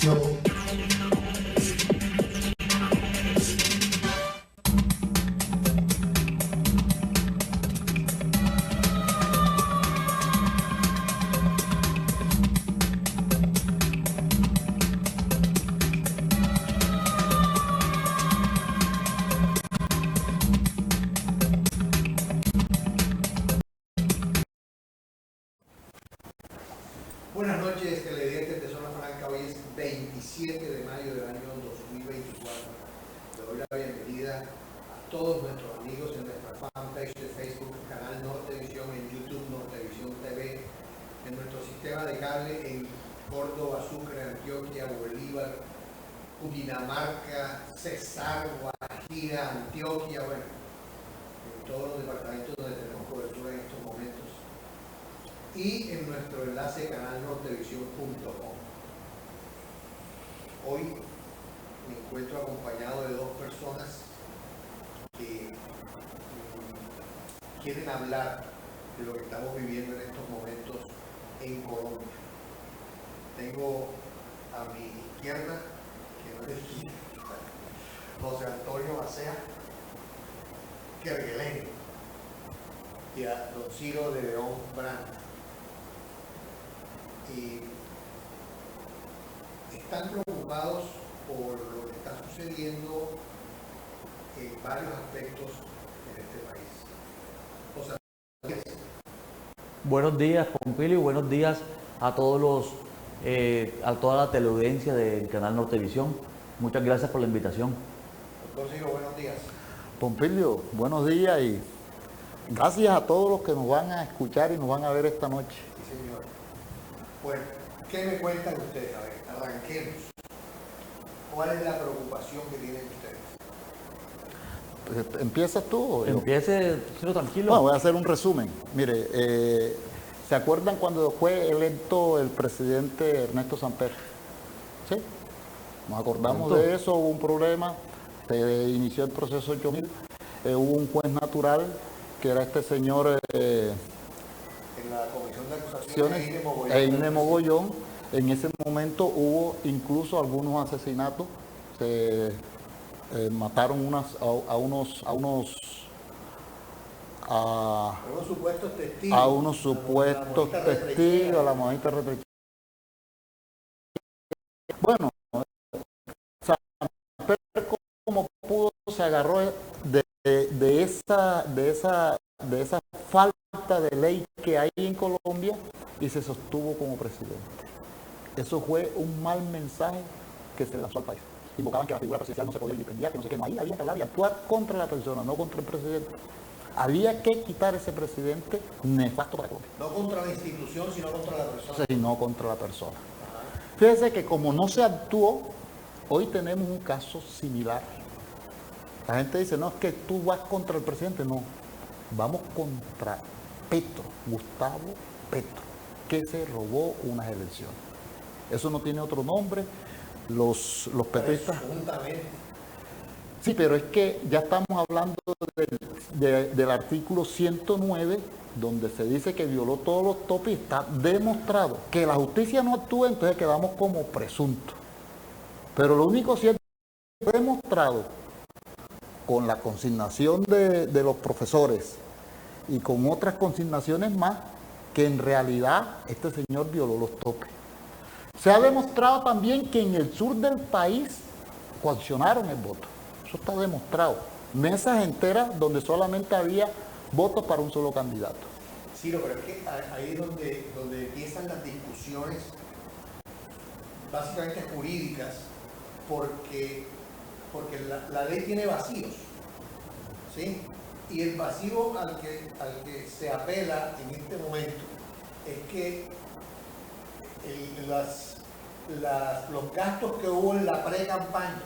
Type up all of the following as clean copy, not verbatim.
Buenas noches, televidentes de Zona Franca. Hoy es 27 de mayo del año 2024. Le doy la bienvenida a todos nuestros amigos en nuestra fanpage de Facebook, canal Nortevisión, en YouTube Nortevisión TV, en nuestro sistema de cable en Córdoba, Sucre, Antioquia, Bolívar, Cundinamarca, Cesar, Guajira, Antioquia, bueno, en todos los departamentos donde tenemos cobertura en estos momentos. Y en nuestro enlace canalnortevisión.com. Hoy me encuentro acompañado de dos personas que quieren hablar de lo que estamos viviendo en estos momentos en Colombia. Tengo a mi izquierda, que no es izquierda, José Antonio Bacea Kerguelen, y a don Ciro de León Brandt. Y están preocupados por lo que está sucediendo en varios aspectos en este país. O sea, buenos días, Pompilio, y buenos días a todos a toda la teleaudiencia del canal Nortevisión. Muchas gracias por la invitación. Doctor Ciro, buenos días. Pompilio, buenos días y gracias a todos los que nos van a escuchar y nos van a ver esta noche. Sí, señor. Bueno, ¿qué me cuentan ustedes? A ver, arranquemos. ¿Cuál es la preocupación que tienen ustedes? ¿Empiezas tú o yo? Empiece, Ciro, tranquilo. Bueno, voy a hacer un resumen. Mire, ¿se acuerdan cuando fue electo el presidente Ernesto Samper? ¿Sí? Nos acordamos de eso, hubo un problema, se inició el proceso 8000, hubo un juez natural que era este señor... En la Comisión de Acusaciones Eine Mogollón. En ese momento hubo incluso algunos asesinatos, se mataron a unos supuestos testigos, a la mamita retrechada. Bueno, Samper como pudo se agarró de esa falta de ley que hay en Colombia y se sostuvo como presidente. Eso fue un mal mensaje que se lanzó al país. Invocaban que la figura presidencial no se podía vilipendiar, que no sé qué, no, ahí había que hablar y actuar contra la persona, no contra el presidente. Había que quitar ese presidente nefasto para Colombia. No contra la institución, sino contra la persona. Sino contra la persona. Fíjese que como no se actuó, hoy tenemos un caso similar. La gente dice, no, es que tú vas contra el presidente. No, vamos contra Petro, Gustavo Petro, que se robó unas elecciones. Eso no tiene otro nombre. Los petristas... Sí, pero es que ya estamos hablando del artículo 109, donde se dice que violó todos los topes y está demostrado que la justicia no actúa, entonces quedamos como presuntos. Pero lo único cierto es demostrado con la consignación de los profesores y con otras consignaciones más, que en realidad este señor violó los topes. Se ha demostrado también que en el sur del país coaccionaron el voto. Eso está demostrado. Mesas enteras donde solamente había votos para un solo candidato. Sí, pero es que ahí es donde empiezan las discusiones básicamente jurídicas, porque la ley tiene vacíos, ¿sí? Y el vacío al que se apela en este momento es que los gastos que hubo en la pre-campaña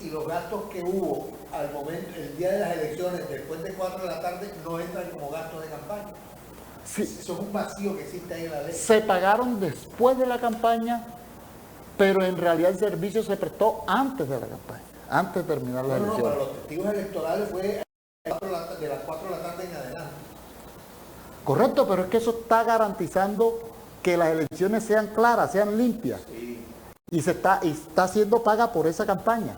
y los gastos que hubo al momento, el día de las elecciones, después de 4 de la tarde, no entran como gastos de campaña. Sí. Eso es un vacío que existe ahí en la ley. Se pagaron después de la campaña, pero en realidad el servicio se prestó antes de la campaña, antes de terminar la elección. No, para los testigos electorales fue de las 4 de la tarde en adelante. Correcto, pero es que eso está garantizando que las elecciones sean claras, sean limpias. Sí. y está siendo paga por esa campaña.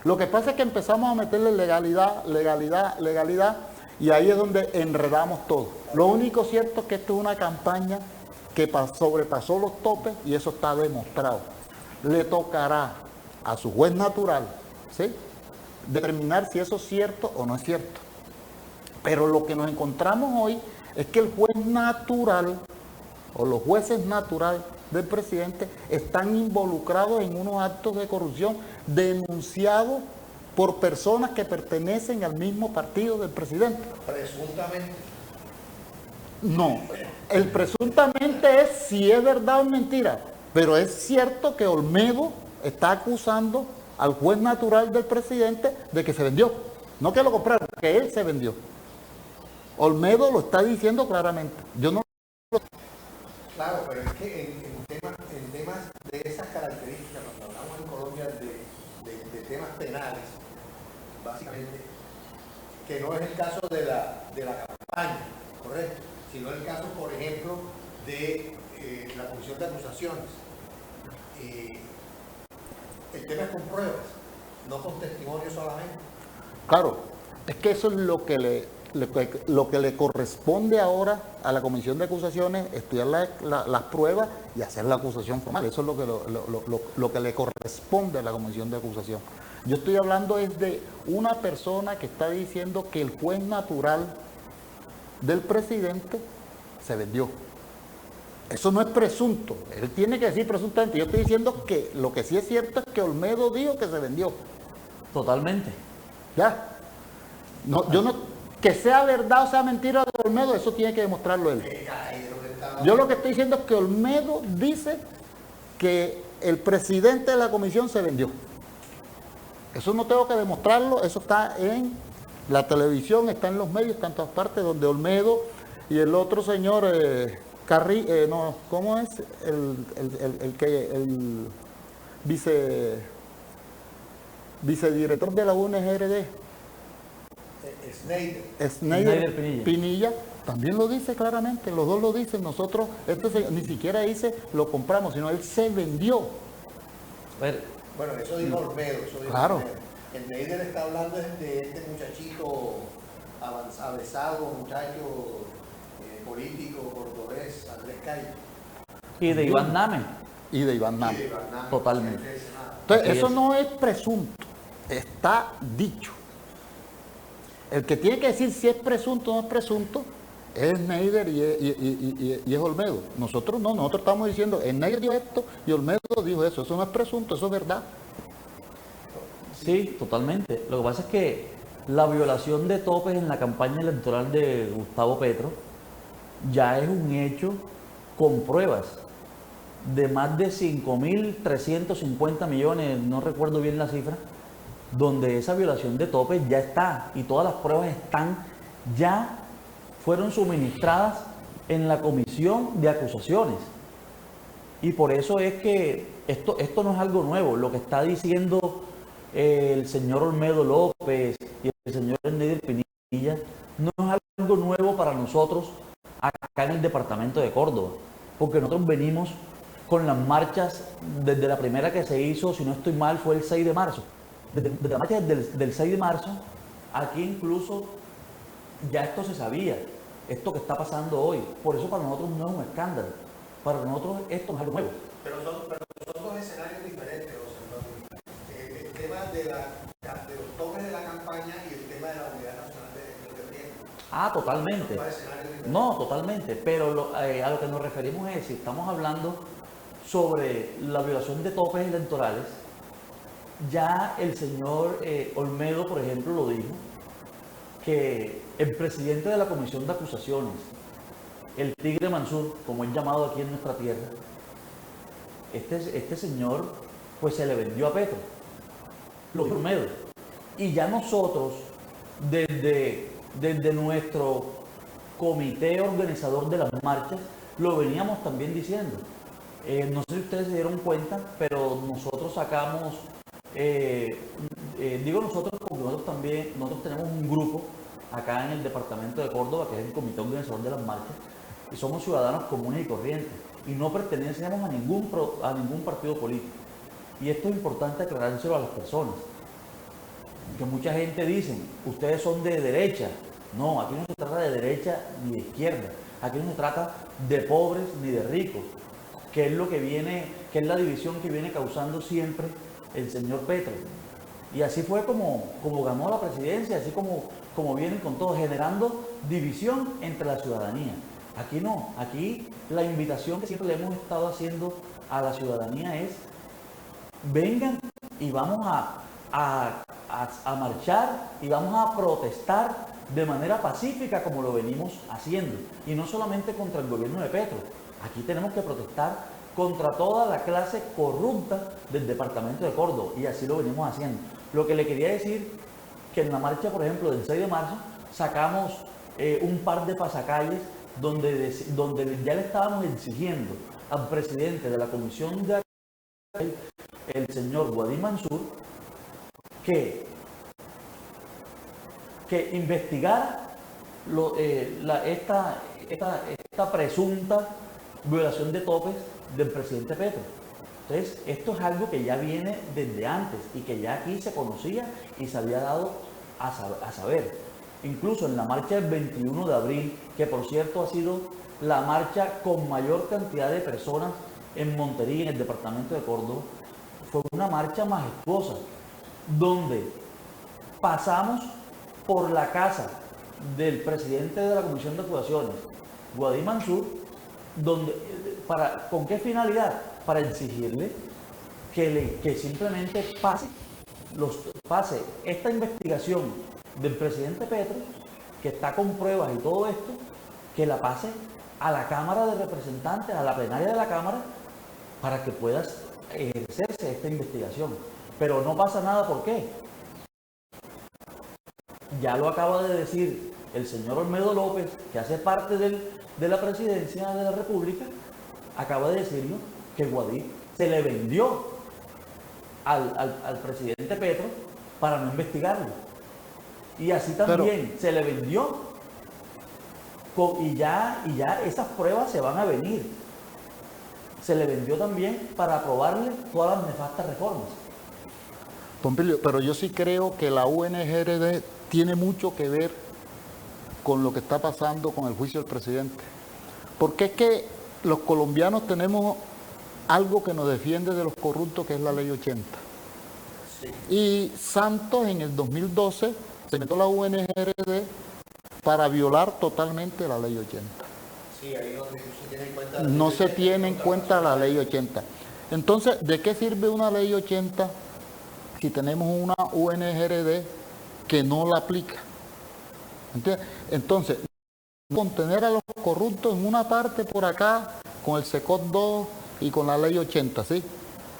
Lo que pasa es que empezamos a meterle legalidad, y ahí es donde enredamos todo. Lo único cierto es que esto es una campaña que sobrepasó los topes y eso está demostrado. Le tocará a su juez natural, ¿sí?, determinar si eso es cierto o no es cierto. Pero lo que nos encontramos hoy es que el juez natural o los jueces naturales del presidente están involucrados en unos actos de corrupción denunciados por personas que pertenecen al mismo partido del presidente. Presuntamente. No, el presuntamente es si es verdad o mentira, pero es cierto que Olmedo está acusando al juez natural del presidente de que se vendió, no que lo compraron, que él se vendió. Olmedo lo está diciendo claramente. Yo no. Claro, pero es que en temas de esas características, cuando hablamos en Colombia de temas penales, básicamente, que no es el caso de la campaña, ¿correcto? Sino el caso, por ejemplo, de la comisión de acusaciones. El tema es con pruebas, no con testimonio solamente. Claro, es que eso es lo que le corresponde ahora a la comisión de acusaciones, estudiar las pruebas y hacer la acusación formal. Eso es lo que le corresponde a la comisión de acusación. Yo estoy hablando es de una persona que está diciendo que el juez natural del presidente se vendió. Eso no es presunto, él tiene que decir presuntamente. Yo estoy diciendo que lo que sí es cierto es que Olmedo dijo que se vendió. Totalmente. Ya. No, yo no, que sea verdad o sea mentira de Olmedo, eso tiene que demostrarlo él. Yo lo que estoy diciendo es que Olmedo dice que el presidente de la comisión se vendió. Eso no tengo que demostrarlo, eso está en la televisión, está en los medios, está en todas partes, donde Olmedo y el otro señor, ¿cómo es? El vicedirector de la UNGRD. Schneider Pinilla, también lo dice claramente, los dos lo dicen. Nosotros, ni siquiera dice lo compramos, sino él se vendió. Bueno, eso dijo Olmedo, claro. El Schneider está hablando de este muchachito avesado, muchacho político cordobés, Andrés Calle. Y de Iván Name. Totalmente. Entonces, eso no es presunto, está dicho. El que tiene que decir si es presunto o no es presunto es Schneider y es Olmedo. Nosotros no, nosotros estamos diciendo, Schneider dijo esto y Olmedo dijo eso. Eso no es presunto, eso es verdad. Sí, totalmente. Lo que pasa es que la violación de topes en la campaña electoral de Gustavo Petro ya es un hecho con pruebas de más de 5.350 millones, no recuerdo bien la cifra, donde esa violación de topes ya está y todas las pruebas ya fueron suministradas en la comisión de acusaciones. Y por eso es que esto no es algo nuevo. Lo que está diciendo el señor Olmedo López y el señor Schneider Pinilla no es algo nuevo para nosotros acá en el departamento de Córdoba, porque nosotros venimos con las marchas desde la primera que se hizo, si no estoy mal, fue el 6 de marzo. Desde la marcha del 6 de marzo, aquí incluso ya esto se sabía, esto que está pasando hoy. Por eso para nosotros no es un escándalo, para nosotros esto no es algo nuevo. Pero son dos escenarios diferentes, el tema de los topes de la campaña y el tema de la Unidad Nacional de Riesgo. Ah, totalmente. No, totalmente, pero a lo que nos referimos es, si estamos hablando sobre la violación de topes electorales, ya el señor Olmedo, por ejemplo, lo dijo, que el presidente de la comisión de acusaciones, el Tigre Mansur, como es llamado aquí en nuestra tierra, este señor pues se le vendió a Petro, lo dijo Olmedo. Y ya nosotros, desde nuestro comité organizador de las marchas, lo veníamos también diciendo. No sé si ustedes se dieron cuenta, pero nosotros sacamos, digo nosotros porque nosotros tenemos un grupo acá en el departamento de Córdoba, que es el comité organizador de las marchas, y somos ciudadanos comunes y corrientes, y no pertenecemos a ningún partido político. Y esto es importante aclarárselo a las personas. Que mucha gente dice, ustedes son de derecha. No, aquí no se trata de derecha ni de izquierda. Aquí no se trata de pobres ni de ricos. Que es lo que viene, que es la división que viene causando siempre el señor Petro. Y así fue como ganó la presidencia, así como vienen con todo, generando división entre la ciudadanía. Aquí no, aquí la invitación que siempre le hemos estado haciendo a la ciudadanía es: vengan y vamos a marchar y vamos a protestar de manera pacífica como lo venimos haciendo. Y no solamente contra el gobierno de Petro, aquí tenemos que protestar contra toda la clase corrupta del departamento de Córdoba, y así lo venimos haciendo. Lo que le quería decir, que en la marcha, por ejemplo, del 6 de marzo, sacamos un par de pasacalles donde ya le estábamos exigiendo al presidente de la Comisión de el señor Guadí Mansur, que investigara esta presunta violación de topes del presidente Petro. Entonces, esto es algo que ya viene desde antes y que ya aquí se conocía y se había dado a saber. Incluso en la marcha del 21 de abril, que por cierto ha sido la marcha con mayor cantidad de personas en Montería, en el departamento de Córdoba, fue una marcha majestuosa, donde pasamos por la casa del presidente de la Comisión de Acusaciones, Guadí Mansur, ¿con qué finalidad? Para exigirle que simplemente pase esta investigación del presidente Petro, que está con pruebas y todo esto, que la pase a la Cámara de Representantes, a la plenaria de la Cámara, para que pueda ejercerse esta investigación. Pero no pasa nada, ¿por qué? Ya lo acaba de decir el señor Olmedo López, que hace parte de la presidencia de la República, acaba de decirlo, que Guadí se le vendió al presidente Petro para no investigarlo. Y así también se le vendió, y ya esas pruebas se van a venir. Se le vendió también para aprobarle todas las nefastas reformas. Pompilio, pero yo sí creo que la UNGRD tiene mucho que ver con lo que está pasando con el juicio del presidente. Porque es que los colombianos tenemos algo que nos defiende de los corruptos, que es la Ley 80. Sí. Y Santos en el 2012 se metió la UNGRD para violar totalmente la Ley 80. Sí, ahí no se tiene en cuenta la Ley 80. Entonces, ¿de qué sirve una Ley 80 si tenemos una UNGRD que no la aplica? ¿Entiendes? Entonces, contener a los corruptos en una parte por acá, con el SECOT 2 y con la Ley 80, ¿sí?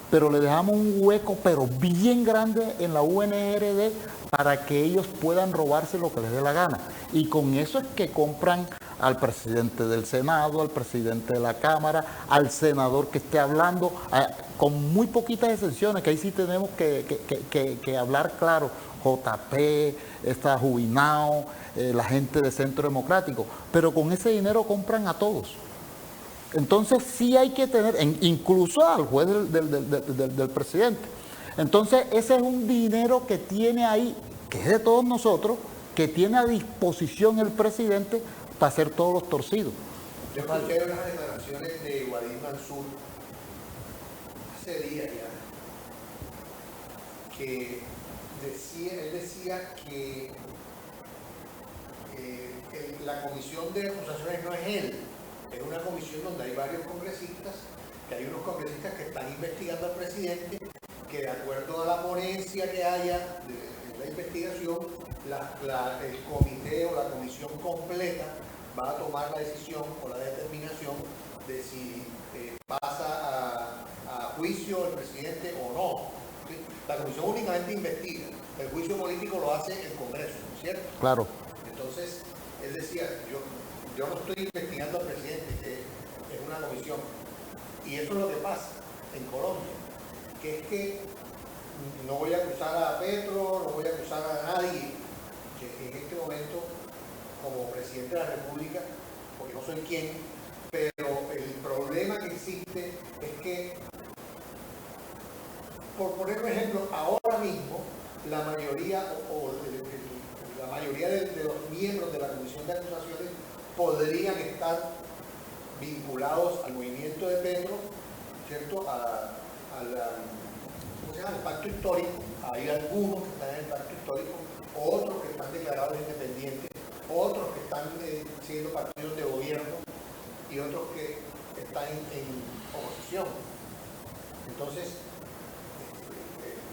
Pero le dejamos un hueco, pero bien grande en la UNGRD para que ellos puedan robarse lo que les dé la gana. Y con eso es que compran al presidente del Senado, al presidente de la Cámara, al senador que esté hablando, con muy poquitas excepciones, que ahí sí tenemos que hablar claro. JP, está Jubinao, la gente de Centro Democrático, pero con ese dinero compran a todos. Entonces sí hay que tener, incluso al juez del presidente. Entonces ese es un dinero que tiene ahí, que es de todos nosotros, que tiene a disposición el presidente para hacer todos los torcidos. Yo escuché unas declaraciones de Guadí Mansur hace días ya, que él decía que la comisión de acusaciones no es él, es una comisión donde hay varios congresistas, que hay unos congresistas que están investigando al presidente, que de acuerdo a la ponencia que haya de la investigación, el comité o la comisión completa va a tomar la decisión o la determinación de si pasa a juicio el presidente o no. ¿Sí? La comisión únicamente investiga, el juicio político lo hace el Congreso, ¿no es cierto? Claro. Entonces, él decía, yo no estoy investigando al presidente, es una comisión. Y eso es lo que pasa en Colombia, que es que no voy a acusar a Petro, no voy a acusar a nadie, que en este momento, como presidente de la República, porque no soy quien, pero el problema que existe es que por poner un ejemplo, ahora mismo la mayoría la mayoría de los miembros de la Comisión de Acusaciones podrían estar vinculados al movimiento de Petro, ¿cierto? ¿Cómo se llama? El pacto histórico. Hay algunos que están en el pacto histórico, otros que están declarados independientes, otros que están siendo partidos de gobierno y otros que están en oposición. Entonces,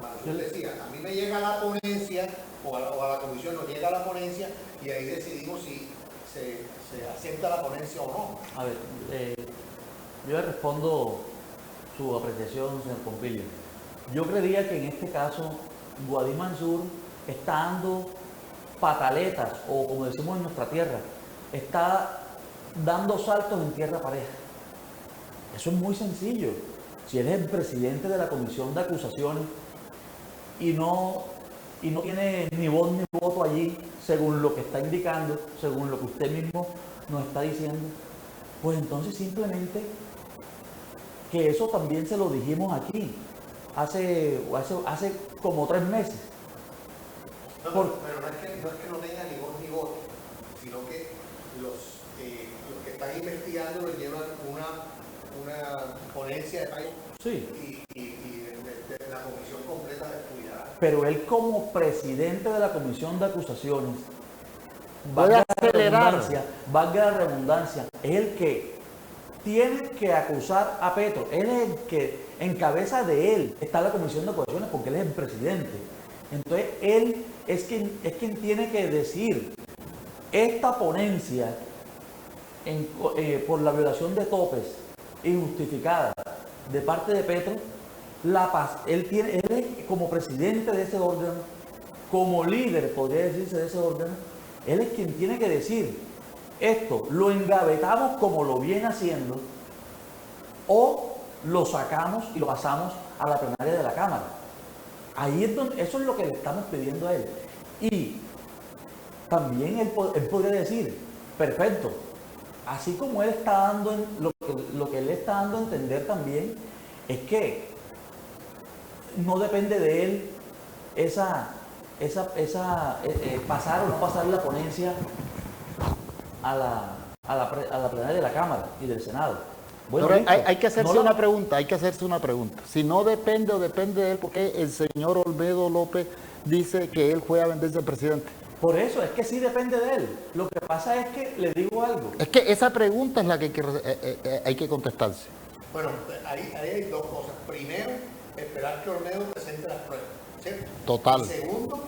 Mansur decía, a mí me llega la ponencia, o a la comisión nos llega la ponencia, y ahí decidimos si se acepta la ponencia o no. A ver, yo le respondo su apreciación, señor Pompilio. Yo creería que en este caso, Guadí Mansur está dando pataletas, o como decimos en nuestra tierra, está dando saltos en tierra pareja. Eso es muy sencillo. Si él es el presidente de la Comisión de Acusaciones y no tiene ni voz ni voto allí, según lo que está indicando, según lo que usted mismo nos está diciendo, pues entonces simplemente que eso también se lo dijimos aquí hace como 3 meses. No, pero no es que no tenga ni voz ni voto, sino que los que están investigando lo llevan una ponencia de fallo, Sí. y de la comisión completa de estudiar. Pero él como presidente de la Comisión de Acusaciones, Puede acelerar. valga la redundancia, es el que tiene que acusar a Petro. Él es el que, en cabeza de él, está la Comisión de Acusaciones porque él es el presidente. Entonces, él es quien tiene que decir, esta ponencia por la violación de topes injustificada de parte de Petro, él es como presidente de ese órgano, como líder, podría decirse, de ese órgano, él es quien tiene que decir, esto lo engavetamos como lo viene haciendo, o lo sacamos y lo pasamos a la plenaria de la Cámara. Ahí es donde, eso es lo que le estamos pidiendo a él. Y también él podría decir, perfecto, así como él está dando, lo que él está dando a entender también, es que no depende de él pasar o no pasar la ponencia a la plenaria de la Cámara y del Senado. Bueno, Ahora, listo. hay que hacerse No la- una pregunta, Si no depende o depende de él, ¿por qué el señor Olmedo López dice que él fue a venderse al presidente? Por eso, es que sí depende de él. Lo que pasa es que, le digo algo, Es que esa pregunta es la que hay que contestarse. Bueno, ahí hay dos cosas. Primero, esperar que Olmedo presente las pruebas, ¿cierto? Total. Y segundo,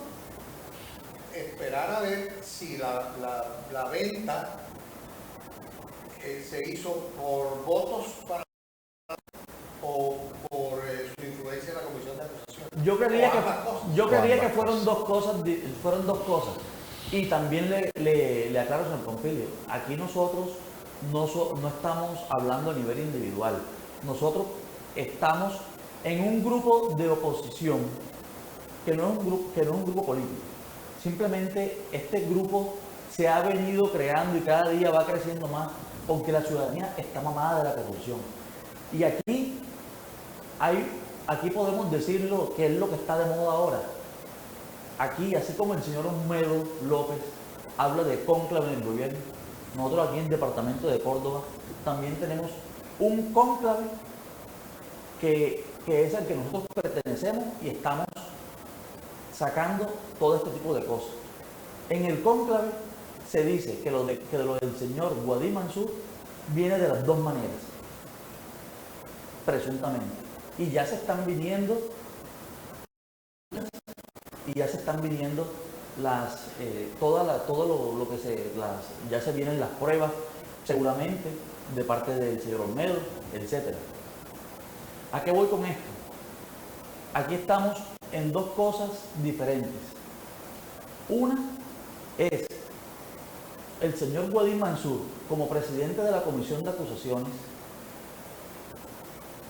esperar a ver si la venta se hizo por votos o por su influencia en la comisión de acusación. yo creería que Ambas fueron dos cosas. Y también le aclaro, señor Pompilio, aquí nosotros no estamos hablando a nivel individual. Nosotros estamos en un grupo de oposición que no es un grupo político. Simplemente este grupo se ha venido creando y cada día va creciendo más porque la ciudadanía está mamada de la corrupción. Y aquí podemos decirlo que es lo que está de moda ahora. Aquí, así como el señor Olmedo López habla de cónclave en el gobierno, nosotros aquí en el departamento de Córdoba también tenemos un cónclave que es al que nosotros pertenecemos y estamos sacando todo este tipo de cosas. En el cónclave se dice que lo del señor Guadí Mansur viene de las dos maneras, presuntamente. Y ya se están viniendo ya se vienen las pruebas, seguramente, de parte del señor Olmedo, etcétera. ¿A qué voy con esto? Aquí estamos en dos cosas diferentes. Una es el señor Guadí Mansur, como presidente de la Comisión de Acusaciones,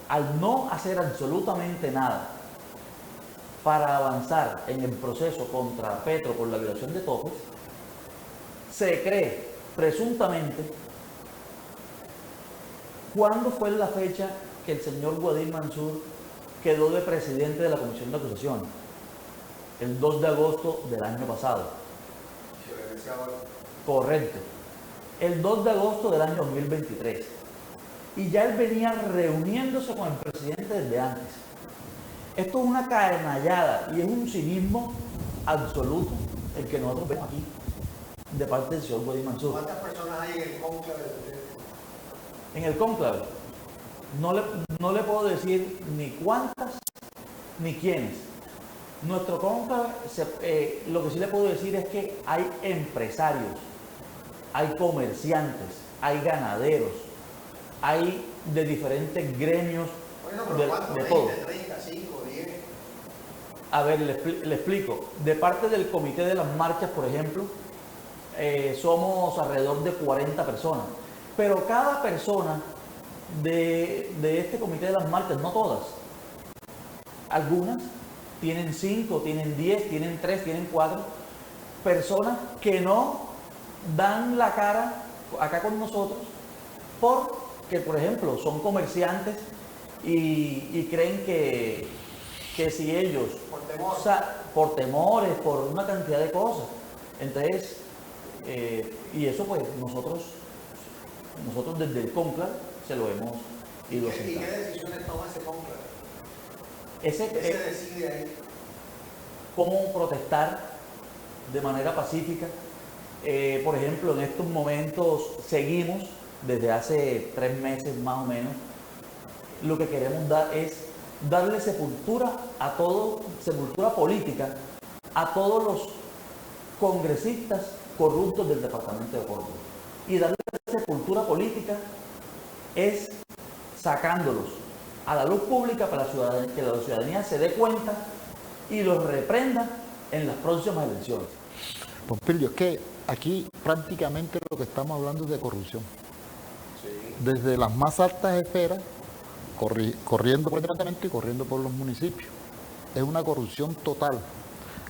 al no hacer absolutamente nada para avanzar en el proceso contra Petro por la violación de topes, se cree presuntamente cuándo fue la fecha que el señor Guadí Mansur quedó de presidente de la Comisión de Acusación el 2 de agosto del año pasado. Correcto. El 2 de agosto del año 2023. Y ya él venía reuniéndose con el presidente desde antes. Esto es una canallada y es un cinismo absoluto el que nosotros vemos aquí de parte del señor Wady Mansur. ¿Cuántas personas hay en el cónclave? En el cónclave no le puedo decir ni cuántas ni quiénes. Nuestro cónclave, lo que sí le puedo decir es que hay empresarios, hay comerciantes, hay ganaderos, hay de diferentes gremios, Bueno, pero ¿cuántos? de 20, todo. 30, 5, 10. A ver, le explico. De parte del comité de las marchas, por ejemplo, somos alrededor de 40 personas. Pero cada persona de este comité de las marchas, no todas, algunas tienen 5, tienen 10, tienen 3, tienen 4 personas que no dan la cara acá con nosotros porque, por ejemplo, son comerciantes y creen que si ellos, Por temor. o sea, por temores, por una cantidad de cosas, entonces, y eso pues nosotros desde el cónclave se lo hemos ido ¿Y qué aceptando. decisiones toma ese cónclave? ¿Qué ¿Qué se decide ahí? cómo protestar de manera pacífica? Por ejemplo, en estos momentos seguimos, desde hace 3 meses más o menos, lo que queremos dar es darle sepultura política a todos los congresistas corruptos del departamento de Córdoba. Y darle sepultura política es sacándolos a la luz pública para que la ciudadanía se dé cuenta y los reprenda en las próximas elecciones. Pompilio, es que aquí prácticamente lo que estamos hablando es de corrupción. Desde las más altas esferas, corriendo por el departamento y corriendo por los municipios. Es una corrupción total.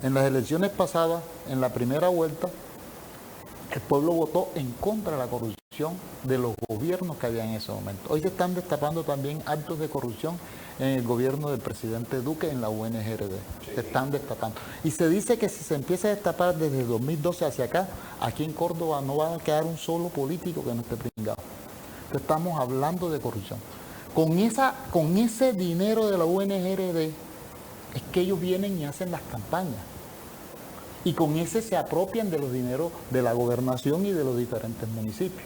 En las elecciones pasadas, en la primera vuelta, el pueblo votó en contra de la corrupción de los gobiernos que había en ese momento. Hoy se están destapando también actos de corrupción en el gobierno del presidente Duque en la UNGRD. Se están destapando. Y se dice que si se empieza a destapar desde 2012 hacia acá, aquí en Córdoba no va a quedar un solo político que no esté pringado. Entonces estamos hablando de corrupción. Con ese dinero de la UNGRD es que ellos vienen y hacen las campañas. Y con ese se apropian de los dineros de la gobernación y de los diferentes municipios.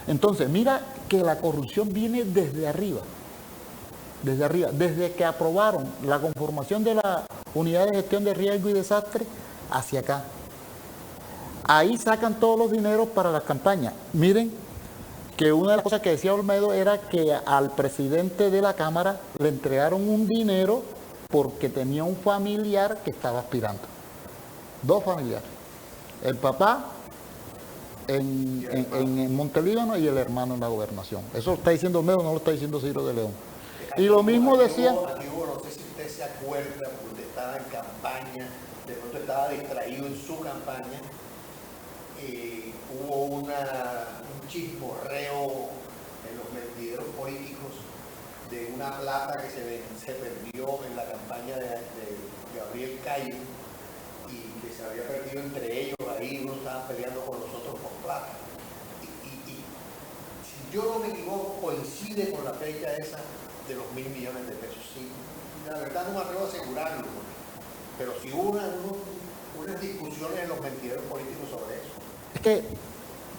Entonces, mira que la corrupción viene desde arriba. Desde arriba. Desde que aprobaron la conformación de la Unidad de Gestión de Riesgo y Desastre hacia acá. Ahí sacan todos los dineros para las campañas. Miren que una de las cosas que decía Olmedo era que al presidente de la Cámara le entregaron un dinero porque tenía un familiar que estaba aspirando. 2 familiares. El papá en Montelíbano y el hermano en la gobernación. Eso lo está diciendo Olmedo, no lo está diciendo Ciro de León. Y lo mismo decía... Aquí hubo, no sé si usted se acuerda, porque estaba en campaña, de pronto estaba distraído en su campaña, hubo un chismorreo en los mentideros políticos de una plata que se perdió en la campaña de Gabriel Calle y que se había perdido entre ellos, ahí uno estaba peleando con los otros por plata. Y si yo no me equivoco, coincide con la fecha esa de los 1.000 millones de pesos. Sí, la verdad no me atrevo a asegurarlo, pero sí hubo unas discusiones en los mentideros políticos sobre eso. Es que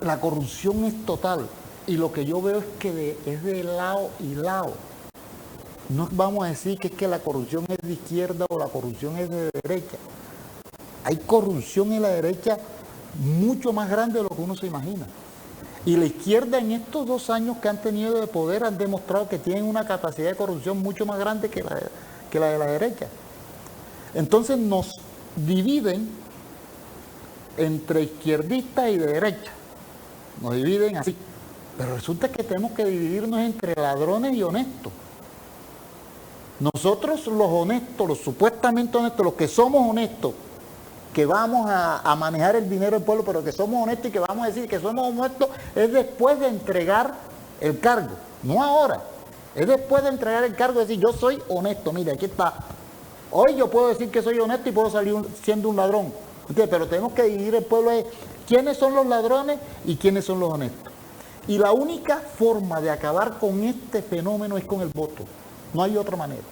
la corrupción es total y lo que yo veo es que es de lado y lado. No vamos a decir que es que la corrupción es de izquierda o la corrupción es de derecha. Hay corrupción en la derecha mucho más grande de lo que uno se imagina. Y la izquierda en estos 2 años que han tenido de poder han demostrado que tienen una capacidad de corrupción mucho más grande que la de la derecha. Entonces nos dividen entre izquierdistas y de derecha. Nos dividen así. Pero resulta que tenemos que dividirnos entre ladrones y honestos. Nosotros los honestos, los supuestamente honestos, los que somos honestos, que vamos a manejar el dinero del pueblo, pero que somos honestos y que vamos a decir que somos honestos, es después de entregar el cargo, no ahora. Es después de entregar el cargo decir, yo soy honesto, mire, aquí está. Hoy yo puedo decir que soy honesto y puedo salir siendo un ladrón. ¿Entiendes? Pero tenemos que dividir el pueblo en quiénes son los ladrones y quiénes son los honestos. Y la única forma de acabar con este fenómeno es con el voto. No hay otra manera.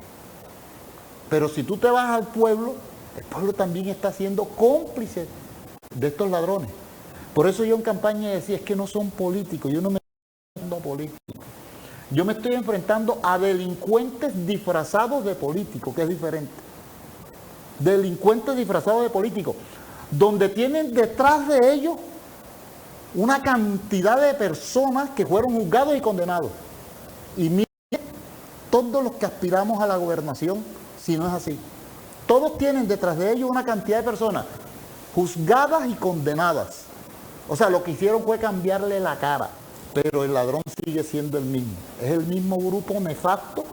Pero si tú te vas al pueblo, el pueblo también está siendo cómplice de estos ladrones. Por eso yo en campaña decía, es que no son políticos, yo no me estoy enfrentando a políticos. Yo me estoy enfrentando a delincuentes disfrazados de políticos, que es diferente. Delincuentes disfrazados de políticos, donde tienen detrás de ellos una cantidad de personas que fueron juzgados y condenados. Y miren, todos los que aspiramos a la gobernación, si no es así, todos tienen detrás de ellos una cantidad de personas juzgadas y condenadas. O sea, lo que hicieron fue cambiarle la cara, pero el ladrón sigue siendo el mismo. Es el mismo grupo nefasto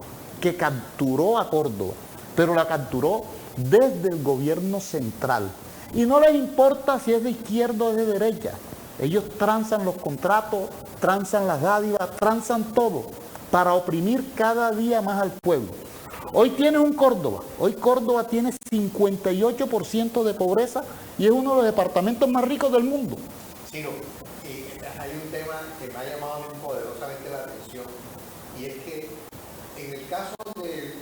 que capturó a Córdoba, pero la capturó desde el gobierno central. Y no les importa si es de izquierda o de derecha. Ellos transan los contratos, transan las dádivas, transan todo para oprimir cada día más al pueblo. Hoy tiene un Córdoba. Hoy Córdoba tiene 58% de pobreza y es uno de los departamentos más ricos del mundo. Ciro, hay un tema que me ha llamado a mí poderosamente la atención y es que en el caso de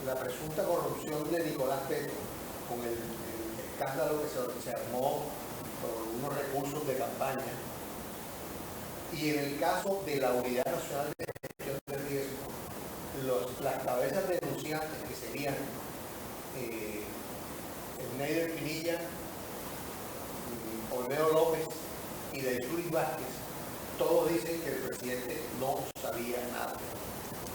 la presunta corrupción de Nicolás Petro, con el escándalo que se armó por unos recursos de campaña, y en el caso de la Unidad Nacional de Gestión de Riesgo, las cabezas denunciantes que serían Neider Pinilla, Olmedo López y de Luis Vázquez, todos dicen que el presidente no sabía nada.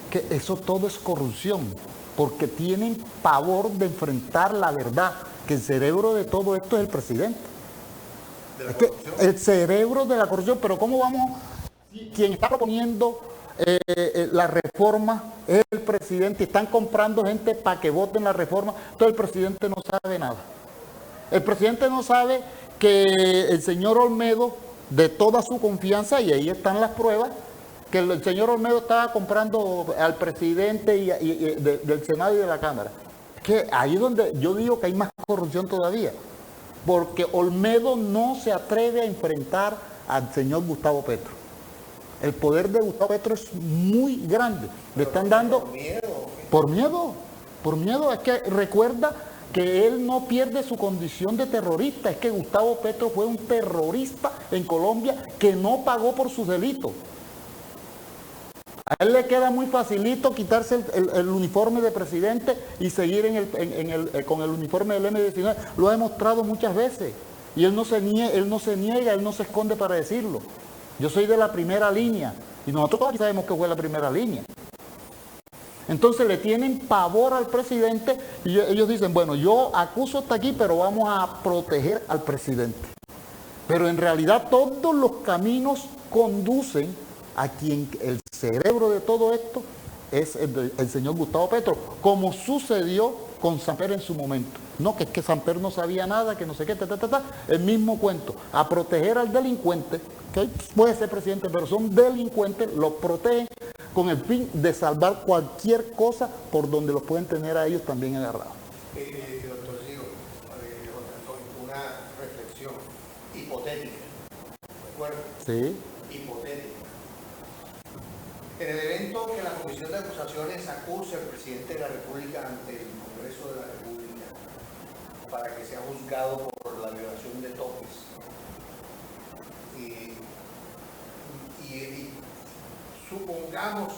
Que eso todo es corrupción, porque tienen pavor de enfrentar la verdad, que el cerebro de todo esto es el presidente. ¿De la Es que corrupción? el cerebro de la corrupción, pero ¿cómo vamos? Quien está proponiendo la reforma es el presidente, están comprando gente para que voten la reforma, entonces el presidente no sabe nada. El presidente no sabe que el señor Olmedo, de toda su confianza, y ahí están las pruebas, que el señor Olmedo estaba comprando al presidente del Senado y de la Cámara. Que ahí es donde yo digo que hay más corrupción todavía, porque Olmedo no se atreve a enfrentar al señor Gustavo Petro. El poder de Gustavo Petro es muy grande. Le están dando... Por miedo. Por miedo, por miedo. Es que recuerda que él no pierde su condición de terrorista. Es que Gustavo Petro fue un terrorista en Colombia que no pagó por sus delitos. A él le queda muy facilito quitarse el uniforme de presidente y seguir con el uniforme del M-19. Lo ha demostrado muchas veces. Y él no se niega, él no se esconde para decirlo. Yo soy de la primera línea. Y nosotros aquí sabemos que fue la primera línea. Entonces le tienen pavor al presidente y ellos dicen, bueno, yo acuso hasta aquí, pero vamos a proteger al presidente. Pero en realidad todos los caminos conducen a quien el cerebro de todo esto es el señor Gustavo Petro, como sucedió con Samper en su momento. No, que es que Samper no sabía nada, que no sé qué, el mismo cuento. A proteger al delincuente, que puede ser presidente, pero son delincuentes, los protegen con el fin de salvar cualquier cosa por donde los pueden tener a ellos también agarrados. Doctor Ciro, una reflexión hipotética, ¿de acuerdo? Sí. Hipotética. En el evento que la Comisión de Acusaciones acuse al presidente de la República ante el Congreso de la República para que sea juzgado por la violación de topes, y supongamos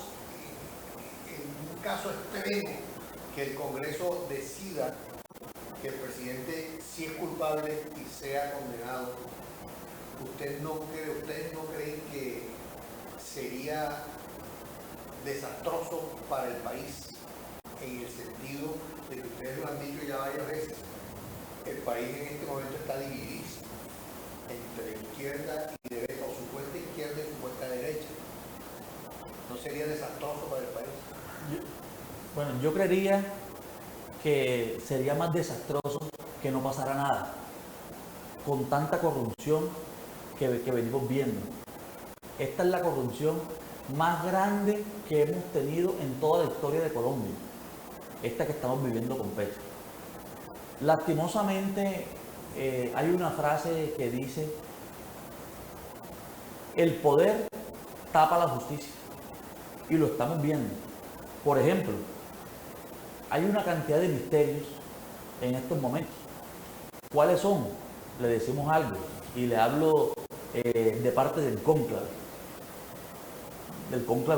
en un caso extremo que el Congreso decida que el presidente sí es culpable y sea condenado, ¿ustedes no creen que sería desastroso para el país, en el sentido de que ustedes lo han dicho ya varias veces? El país en este momento está dividido entre izquierda y derecha, o supuesta izquierda y supuesta derecha. ¿No sería desastroso para el país? Yo creería que sería más desastroso que no pasara nada, con tanta corrupción que venimos viendo. Esta es la corrupción más grande que hemos tenido en toda la historia de Colombia, esta que estamos viviendo con Petro. Lastimosamente, hay una frase que dice, el poder tapa la justicia, y lo estamos viendo. Por ejemplo, hay una cantidad de misterios en estos momentos. ¿Cuáles son? Le decimos algo, y le hablo de parte del cónclave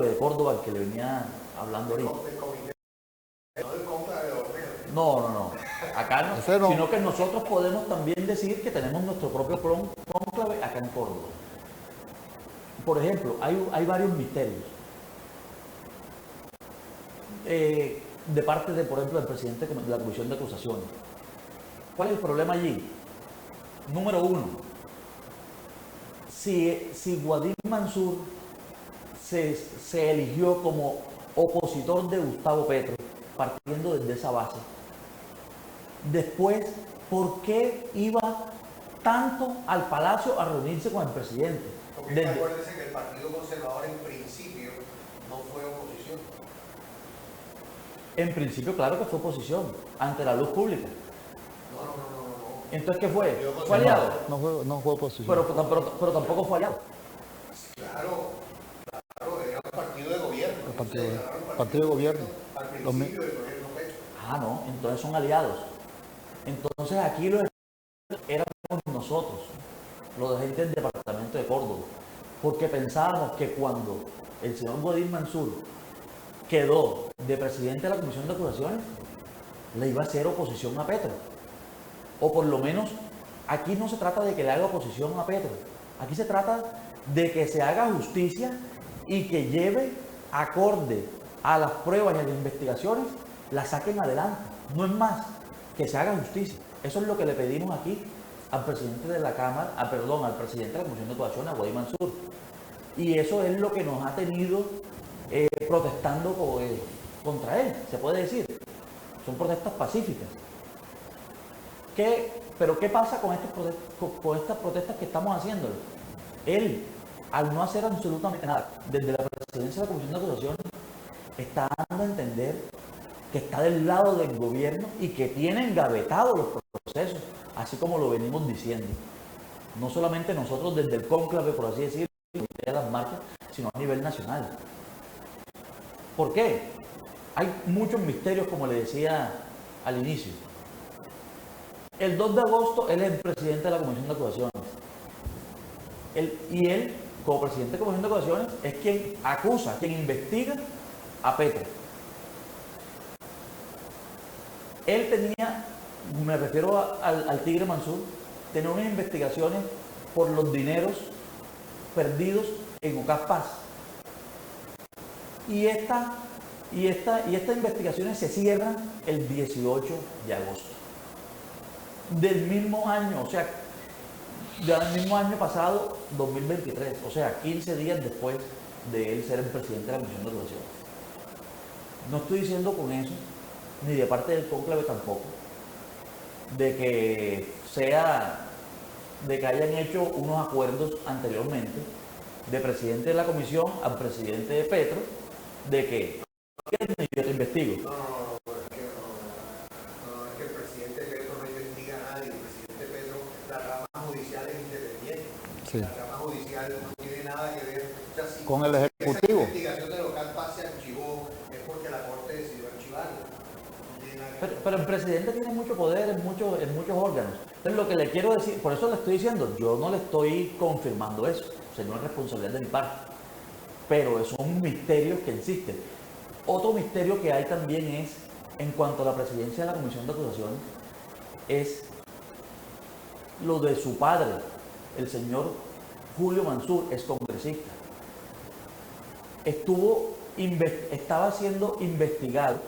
de Córdoba, al que le venía hablando ahorita. No. Acá no, sino que nosotros podemos también decir que tenemos nuestro propio cónclave acá en Córdoba. Por ejemplo, hay varios misterios. De parte de, por ejemplo, del presidente de la Comisión de Acusaciones. ¿Cuál es el problema allí? Número uno, si Guadim Mansur se eligió como opositor de Gustavo Petro, partiendo desde esa base, después, ¿por qué iba tanto al Palacio a reunirse con el presidente? Porque acuérdense que el Partido Conservador en principio no fue oposición. En principio, claro que fue oposición, ante la luz pública. No. Entonces, ¿qué fue? ¿Fue aliado? No fue oposición. Pero tampoco fue aliado. Claro, era un partido de gobierno. Partido de gobierno. Al principio del gobierno Petro. Ah, no, entonces son aliados. Entonces aquí los éramos nosotros, los de gente del departamento de Córdoba, porque pensábamos que cuando el señor Guadim Mansur quedó de presidente de la Comisión de Acusaciones, le iba a hacer oposición a Petro. O por lo menos, aquí no se trata de que le haga oposición a Petro, aquí se trata de que se haga justicia y que lleve acorde a las pruebas y a las investigaciones, las saquen adelante. No es más, que se haga justicia. Eso es lo que le pedimos aquí al presidente de la Cámara, al presidente de la Comisión de Acusaciones, a Guadim Mansur. Y eso es lo que nos ha tenido protestando contra él, se puede decir. Son protestas pacíficas. Pero ¿qué pasa con estas protestas que estamos haciendo? Él, al no hacer absolutamente nada, desde la presidencia de la Comisión de Acusaciones, está dando a entender que está del lado del gobierno y que tiene engavetados los procesos, así como lo venimos diciendo. No solamente nosotros desde el cónclave, por así decirlo, de las marchas, sino a nivel nacional. ¿Por qué? Hay muchos misterios, como le decía al inicio. El 2 de agosto él es el presidente de la Comisión de Acusaciones. Y él, como presidente de la Comisión de Acusaciones, es quien acusa, quien investiga a Petro. Él tenía, me refiero al Tigre Mansur, tenía unas investigaciones por los dineros perdidos en Ocas Paz. Y estas investigaciones se cierran el 18 de agosto del mismo año, o sea, del mismo año pasado, 2023, o sea, 15 días después de él ser el presidente de la Comisión de Acusaciones. No estoy diciendo con eso, ni de parte del cónclave tampoco, de que hayan hecho unos acuerdos anteriormente de presidente de la comisión al presidente de Petro, de que yo te investigo. No, es que el presidente Petro no investiga a nadie. El presidente Petro, la rama judicial es independiente. Sí. La rama judicial no tiene nada que ver. O sea, si con el Ejecutivo. Esa investigación de local paz se archivó, es porque la Corte decidió archivarla. No tiene nada que ver. Pero el presidente tiene mucho poder en muchos órganos. Entonces lo que le quiero decir, por eso le estoy diciendo, yo no le estoy confirmando eso, o sea, no es responsabilidad de mi parte, pero son misterios que existen. Otro misterio que hay también es, en cuanto a la presidencia de la Comisión de Acusaciones, es lo de su padre, el señor Julio Mansur, ex congresista. Estaba siendo investigado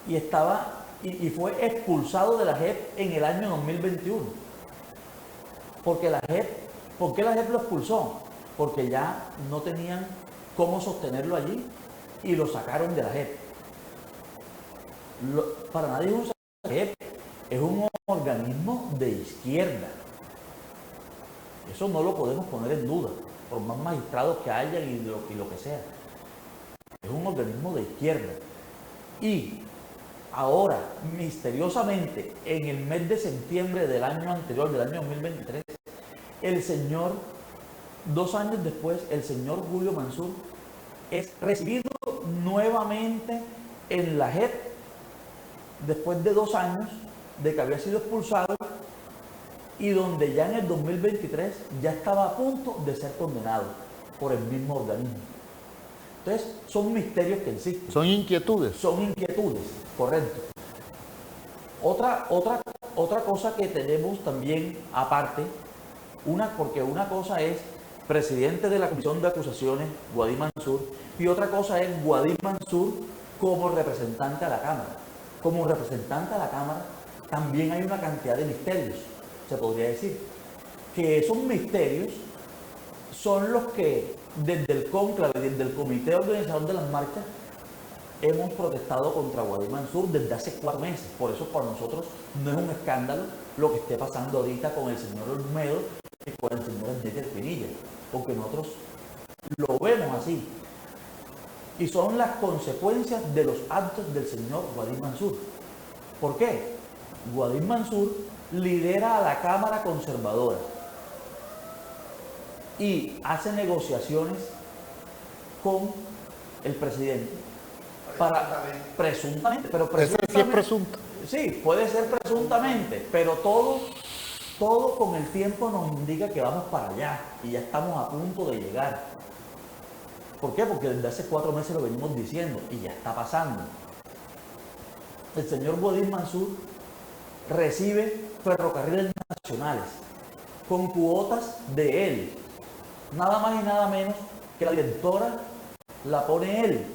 y fue expulsado de la JEP en el año 2021. ¿Por qué la JEP lo expulsó? Porque ya no tenían cómo sostenerlo allí y lo sacaron de la JEP. Para nadie es un JEP, es un organismo de izquierda. Eso no lo podemos poner en duda, por más magistrados que hayan y lo que sea. Es un organismo de izquierda. Y ahora, misteriosamente, en el mes de septiembre del año anterior, del año 2023, el señor, 2 años después, el señor Julio Mansur es recibido nuevamente en la JEP, después de 2 años de que había sido expulsado, y donde ya en el 2023 ya estaba a punto de ser condenado por el mismo organismo. Entonces, son misterios que existen. Son inquietudes. Son inquietudes, correcto. Otra cosa que tenemos también aparte, porque una cosa es presidente de la Comisión de Acusaciones, Guadí Mansur, y otra cosa es Guadí Mansur como representante a la Cámara. Como representante a la Cámara también hay una cantidad de misterios, se podría decir, que esos misterios son los que desde el cónclave, desde el comité organizador de las marchas, hemos protestado contra Guadí Mansur desde hace 4 meses. Por eso para nosotros no es un escándalo lo que esté pasando ahorita con el señor Olmedo y con el señor Enrique Pinilla, porque nosotros lo vemos así. Y son las consecuencias de los actos del señor Guadí Mansur. ¿Por qué? Guadí Mansur lidera a la Cámara Conservadora y hace negociaciones con el presidente para presuntamente, pero presuntamente, Ese sí es presunto. sí, puede ser presuntamente, pero todo con el tiempo nos indica que vamos para allá y ya estamos a punto de llegar. ¿Por qué? Porque desde hace 4 meses lo venimos diciendo y ya está pasando. El señor Guadí Mansur recibe ferrocarriles nacionales con cuotas de él. Nada más y nada menos que la directora la pone él.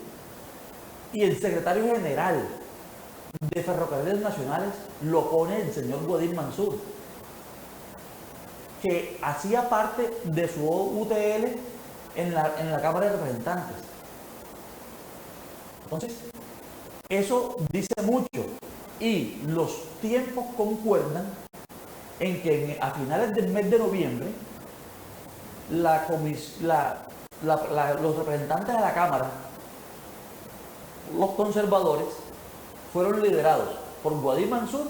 Y el secretario general de Ferrocarriles Nacionales lo pone el señor Guadí Mansur, que hacía parte de su UTL en la Cámara de Representantes. Entonces, eso dice mucho. Y los tiempos concuerdan en que a finales del mes de noviembre los representantes de la Cámara, los conservadores, fueron liderados por Guadí Mansur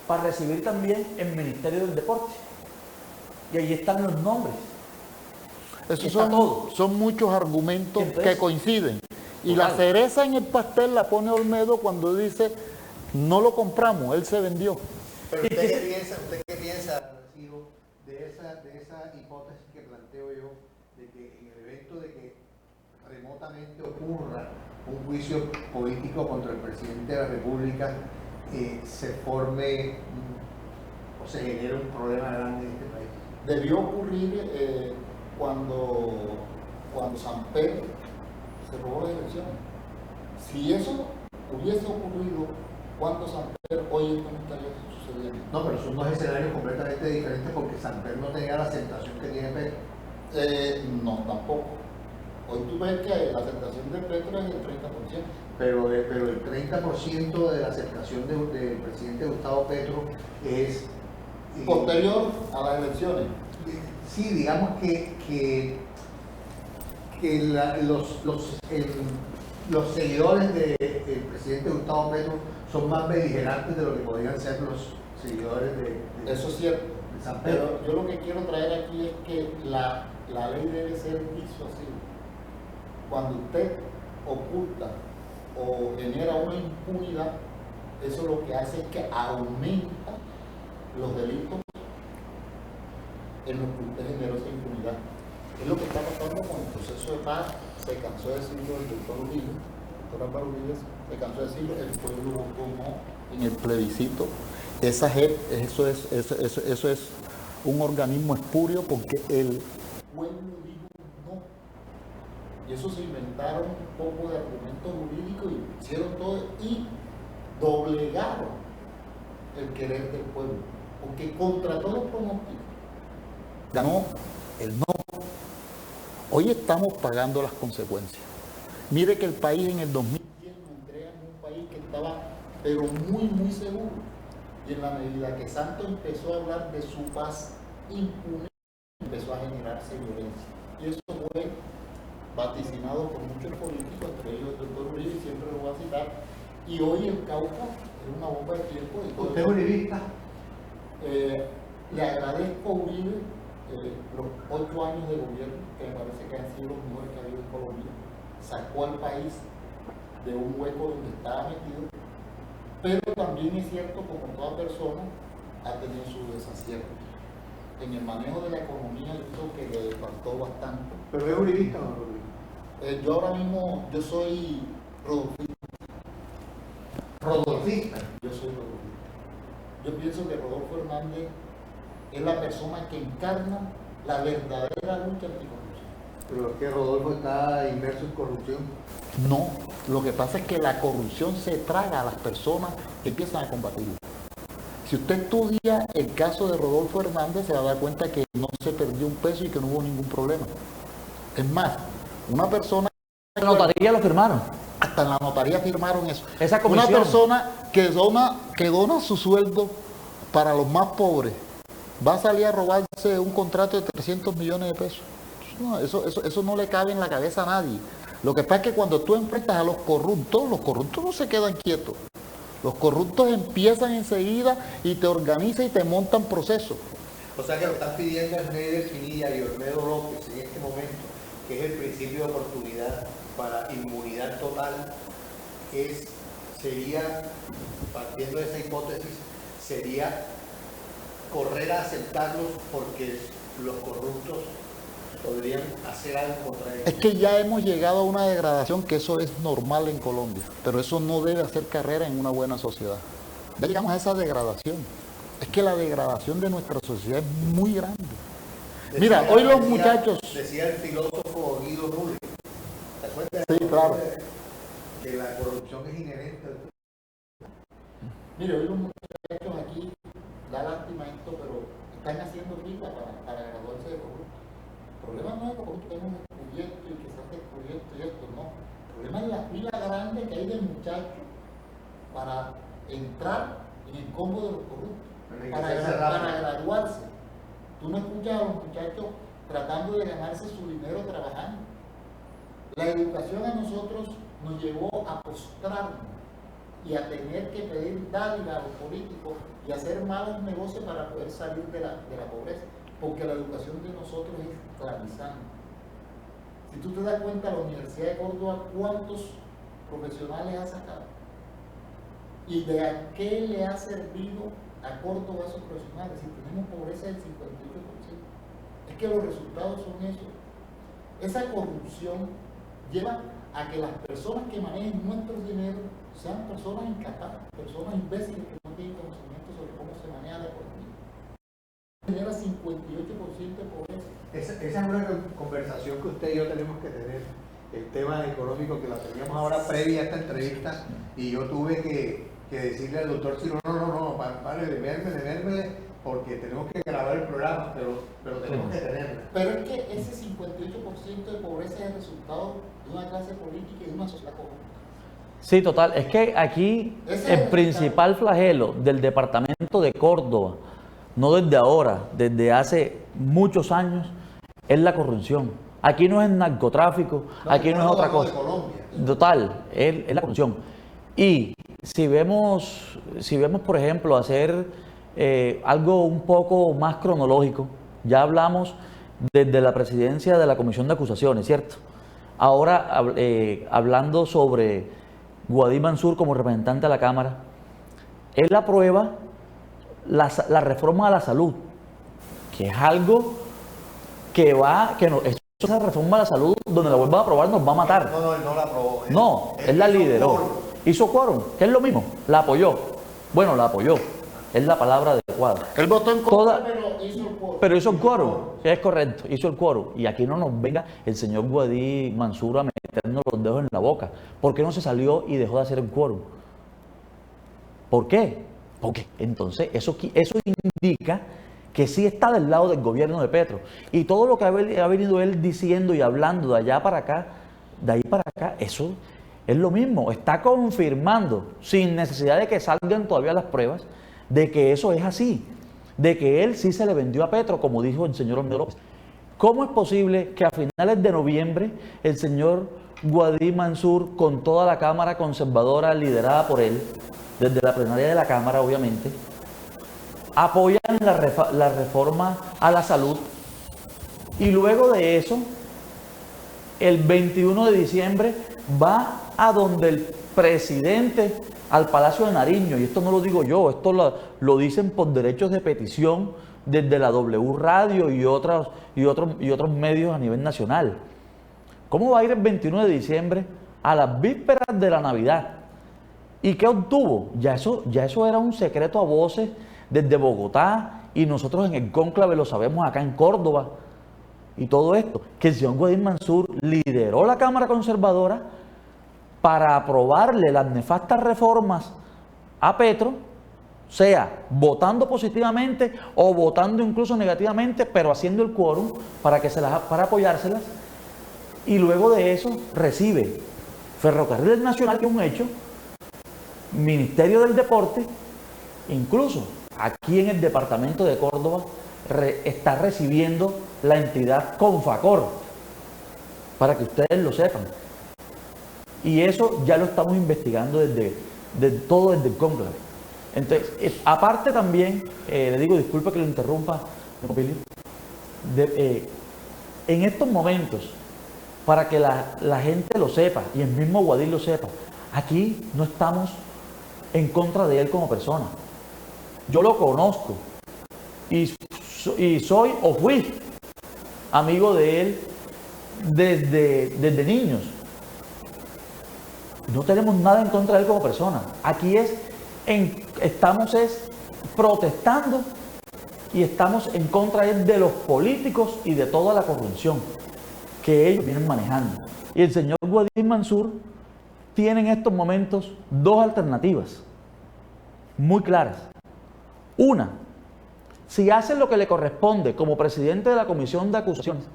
para recibir también el Ministerio del Deporte. Y ahí están los nombres. Esos todo. son muchos argumentos Entonces, que coinciden. Y total. la cereza en el pastel la pone Olmedo cuando dice, no lo compramos, él se vendió. Pero usted qué piensa, Recibo, de esa hipótesis que planteo yo, de que en el evento de que remotamente ocurra un juicio político contra el presidente de la República, se forme o se genere un problema grande en este país? Debió ocurrir cuando Samper se robó las elecciones. Si eso hubiese ocurrido cuando Samper, hoy esto no estaría sucediendo. No, pero son 2 escenarios completamente diferentes porque Samper no tenía la aceptación que tiene Petro. No, tampoco. Hoy tú ves que la aceptación de Petro es del 30%. Pero el 30% de la aceptación del presidente Gustavo Petro es Posterior a las elecciones. Sí, digamos que los seguidores del presidente Gustavo Petro son más beligerantes de lo que podrían ser los seguidores de Eso es cierto. San Pedro. Pero yo lo que quiero traer aquí es que la ley debe ser disuasiva. Cuando usted oculta o genera una impunidad, eso lo que hace es que aumenta los delitos en los que usted generó esa impunidad. Es lo que está pasando con el proceso de paz. Se cansó de decirlo el doctor Uribe, el doctor Álvaro Uribe, se cansó de decirlo, el pueblo votó no en el plebiscito. Esa JEP, eso es un organismo espurio porque el pueblo dijo no. Y eso se inventaron un poco de argumentos jurídicos y hicieron todo y doblegaron el querer del pueblo. Porque contra todo pronóstico ganó el no. Hoy estamos pagando las consecuencias. Mire que el país en el 2010 nos entregan un país que estaba pero muy seguro. Y en la medida que Santos empezó a hablar de su paz impune, empezó empezó a generarse violencia. Y eso fue vaticinado por muchos políticos, entre ellos el doctor Uribe, siempre lo voy a citar. Y hoy el Cauca es una bomba de tiempo. ¿Usted es uribista? Le agradezco a Uribe los 8 años de gobierno, que me parece que han sido los mejores que ha habido en Colombia. Sacó al país de un hueco donde estaba metido, pero también es cierto, como toda persona, ha tenido sus desaciertos. En el manejo de la economía, yo creo que le faltó bastante. ¿Pero es uribista o no es uribista? Yo ahora mismo, yo soy rodolfista. ¿Rodolfista? Yo soy rodolfista. Yo pienso que Rodolfo Hernández es la persona que encarna la verdadera lucha anticorrupción. ¿Pero es que Rodolfo está inmerso en corrupción? No, lo que pasa es que la corrupción se traga a las personas que empiezan a combatirla. Si usted estudia el caso de Rodolfo Hernández, se va a dar cuenta que no se perdió un peso y que no hubo ningún problema. Es más, una persona... La notaría lo firmaron. Hasta en la notaría firmaron eso. Esa comisión. Una persona que dona su sueldo para los más pobres, va a salir a robarse un contrato de 300 millones de pesos. No, eso no le cabe en la cabeza a nadie. Lo que pasa es que cuando tú enfrentas a los corruptos no se quedan quietos. Los corruptos empiezan enseguida y te organizan y te montan procesos. O sea que lo están pidiendo a Schneider Pinilla y Olmedo López en este momento, que es el principio de oportunidad para inmunidad total, sería, partiendo de esa hipótesis, sería correr a aceptarlos porque los corruptos podrían hacer algo contra ellos. Es que ya hemos llegado a una degradación que eso es normal en Colombia, pero eso no debe hacer carrera en una buena sociedad. Ya llegamos a esa degradación. Es que la degradación de nuestra sociedad es muy grande. Mira, hoy los muchachos... Decía el filósofo Guido Rulli, ¿te acuerdas? Sí, claro. Que la corrupción es inherente. Mire, hoy los muchachos aquí, da lástima esto, pero están haciendo fila para graduarse de corrupto. El problema no es que corrupto tenga un descubierto y que se hace descubierto y esto, no. El problema es la fila grande que hay de muchachos para entrar en el combo de los corruptos, para graduarse. Tú no escuchas a los muchachos tratando de ganarse su dinero trabajando. La educación a nosotros nos llevó a postrarnos y a tener que pedir dádiva a los políticos y hacer malos negocios para poder salir de la pobreza, porque la educación de nosotros es esclavizante. Si tú te das cuenta, la Universidad de Córdoba, ¿cuántos profesionales ha sacado? ¿Y de a qué le ha servido a Córdoba a esos profesionales? Si tenemos pobreza del 58%. Es que los resultados son esos. Esa corrupción lleva a que las personas que manejen nuestros dineros sean personas incapaces, personas imbéciles que no tienen conocimiento sobre cómo se maneja la economía. Genera 58% de pobreza. Esa es una conversación que usted y yo tenemos que tener. El tema económico que la teníamos ahora previa a esta entrevista y yo tuve que decirle al doctor Ciro, no, pare, devérmele, porque tenemos que grabar el programa, pero tenemos que tenerla. Pero es que ese 58% de pobreza es el resultado de una clase política y de una sociedad corrupta. Sí, total. Es que aquí el principal flagelo del departamento de Córdoba, no desde ahora, desde hace muchos años, es la corrupción. Aquí no es narcotráfico, aquí no es otra cosa. Total, es la corrupción. Y si vemos, por ejemplo, hacer algo un poco más cronológico, ya hablamos desde la presidencia de la Comisión de Acusaciones, ¿cierto? Ahora, hablando sobre Guadí Mansur como representante de la Cámara, él aprueba la reforma a la salud, que es algo que esa reforma a la salud, donde la vuelvan a aprobar, nos va a matar. No, él no la aprobó. No, él la lideró. Hizo quórum, que es lo mismo, la apoyó. Bueno, la apoyó, es la palabra adecuada. Él votó en contra, pero hizo el quórum, que es correcto, hizo el quórum. Y aquí no nos venga el señor Guadí Mansur a meternos los dedos en la boca. ¿Por qué no se salió y dejó de hacer el quórum? ¿Por qué? Porque entonces eso indica que sí está del lado del gobierno de Petro. Y todo lo que ha venido él diciendo y hablando de allá para acá, de ahí para acá, eso es lo mismo. Está confirmando, sin necesidad de que salgan todavía las pruebas, de que eso es así. De que él sí se le vendió a Petro, como dijo el señor Olmedo López. ¿Cómo es posible que a finales de noviembre el señor Guadí Mansur, con toda la Cámara Conservadora liderada por él, desde la plenaria de la Cámara obviamente, apoyan la reforma a la salud, y luego de eso, el 21 de diciembre, va a donde el presidente, al Palacio de Nariño, y esto no lo digo yo, esto lo dicen por derechos de petición desde la W Radio y otros medios a nivel nacional? ¿Cómo va a ir el 21 de diciembre a las vísperas de la Navidad? ¿Y qué obtuvo? Ya eso era un secreto a voces desde Bogotá, y nosotros en el cónclave lo sabemos acá en Córdoba. Y todo esto, que el señor Guadí Mansur lideró la Cámara Conservadora para aprobarle las nefastas reformas a Petro, sea votando positivamente o votando incluso negativamente, pero haciendo el quórum para apoyárselas. Y luego de eso recibe Ferrocarriles Nacional, que es un hecho, Ministerio del Deporte, incluso aquí en el departamento de Córdoba está recibiendo la entidad Confacor, para que ustedes lo sepan. Y eso ya lo estamos investigando desde el cónclave. Entonces, aparte también, le digo, disculpe que lo interrumpa, en estos momentos, para que la gente lo sepa y el mismo Guadí lo sepa, aquí no estamos en contra de él como persona. Yo lo conozco y soy o fui amigo de él desde niños. No tenemos nada en contra de él como persona. Aquí estamos protestando y estamos en contra de los políticos y de toda la corrupción que ellos vienen manejando. Y el señor Guadí Mansur tiene en estos momentos dos alternativas muy claras. Una, si hace lo que le corresponde como presidente de la Comisión de Acusaciones,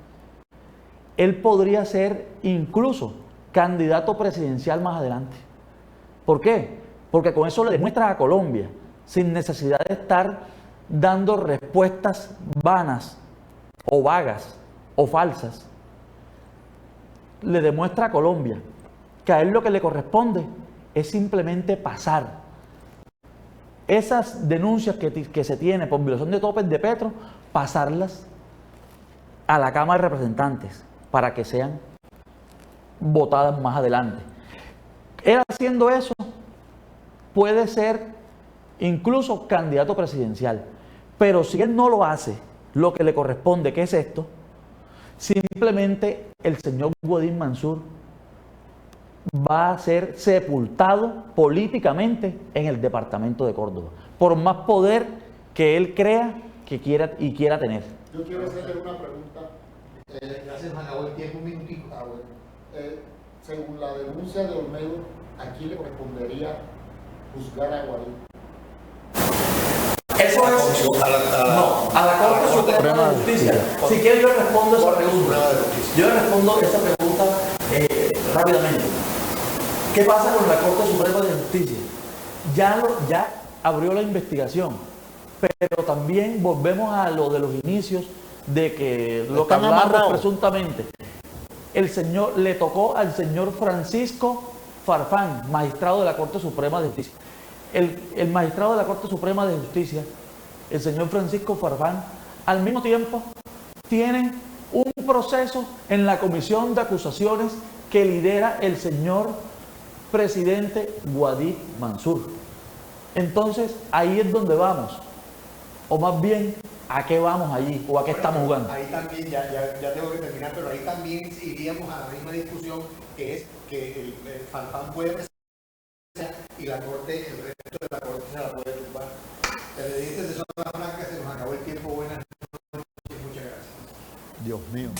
él podría ser incluso candidato presidencial más adelante. ¿Por qué? Porque con eso le demuestra a Colombia, sin necesidad de estar dando respuestas vanas o vagas o falsas, le demuestra a Colombia que a él lo que le corresponde es simplemente pasar esas denuncias que se tiene por violación de topes de Petro, pasarlas a la Cámara de Representantes para que sean votadas más adelante. Él haciendo eso puede ser incluso candidato presidencial, pero si él no lo hace, lo que le corresponde, que es esto, simplemente el señor Guadí Mansur va a ser sepultado políticamente en el departamento de Córdoba, por más poder que él crea que quiera tener. Yo quiero hacerle una pregunta. Gracias, Juan, acabó el tiempo, un minutito. Según la denuncia de Olmedo, ¿a quién le correspondería juzgar a Guadí? Eso es a la Corte Suprema de Justicia. Si quieren, yo respondo esa pregunta. Yo respondo esa pregunta rápidamente. ¿Qué pasa con la Corte Suprema de Justicia? Ya abrió la investigación, pero también volvemos a lo de los inicios de que lo que hablamos presuntamente. Le tocó al señor Francisco Farfán, magistrado de la Corte Suprema de Justicia. El magistrado de la Corte Suprema de Justicia, el señor Francisco Farfán, al mismo tiempo tiene un proceso en la Comisión de Acusaciones que lidera el señor presidente Guadí Mansur. Entonces, ahí es donde vamos. O más bien, ¿a qué vamos allí? ¿O a qué estamos jugando? Ahí también, ya tengo que terminar, pero ahí también iríamos a la misma discusión, que es que el Farfán puede presentar y la Corte, el resto de la Corte se la puede tumbar. Televidentes de Zona Franca, se nos acabó el tiempo. Buenas noches, muchas gracias. Dios mío.